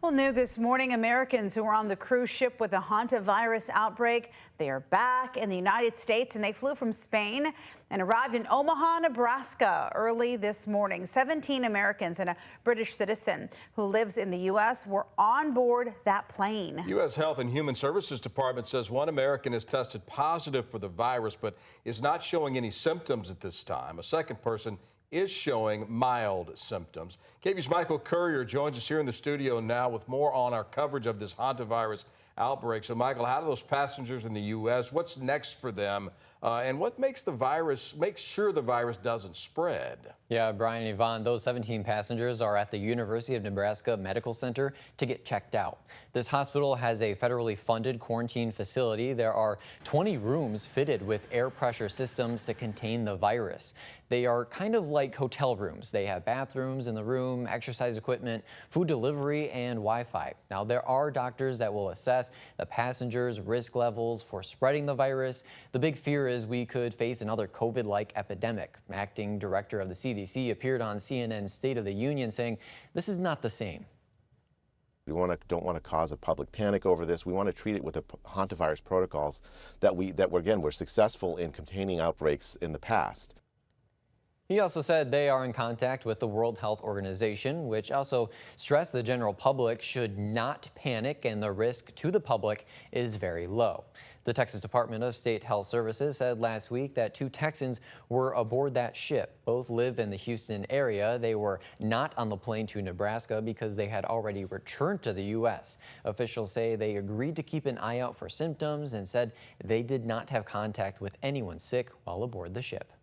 Well, new this morning, Americans who were on the cruise ship with a hantavirus outbreak, they are back in the United States, and they flew from Spain and arrived in Omaha, Nebraska early this morning. 17 Americans and a British citizen who lives in the U.S. were on board that plane. U.S. Health and Human Services Department says one American has tested positive for the virus, but is not showing any symptoms at this time. A second person is showing mild symptoms. KVUE's Michael Courier joins us here in the studio now with more on our coverage of this hantavirus outbreak. So, Michael, how do those passengers in the U.S., what's next for them, and what makes sure the virus doesn't spread? Yeah, Brian and Yvonne, those 17 passengers are at the University of Nebraska Medical Center to get checked out. This hospital has a federally funded quarantine facility. There are 20 rooms fitted with air pressure systems to contain the virus. They are kind of like hotel rooms. They have bathrooms in the room, exercise equipment, food delivery, and Wi-Fi. Now, there are doctors that will assess the passengers' risk levels for spreading the virus. The big fear is we could face another COVID-like epidemic. Acting director of the CDC appeared on CNN's State of the Union saying this is not the same. We don't want to cause a public panic over this. We want to treat it with the hantavirus protocols that we're successful in containing outbreaks in the past. He also said they are in contact with the World Health Organization, which also stressed the general public should not panic and the risk to the public is very low. The Texas Department of State Health Services said last week that 2 Texans were aboard that ship. Both live in the Houston area. They were not on the plane to Nebraska because they had already returned to the U.S. Officials say they agreed to keep an eye out for symptoms and said they did not have contact with anyone sick while aboard the ship.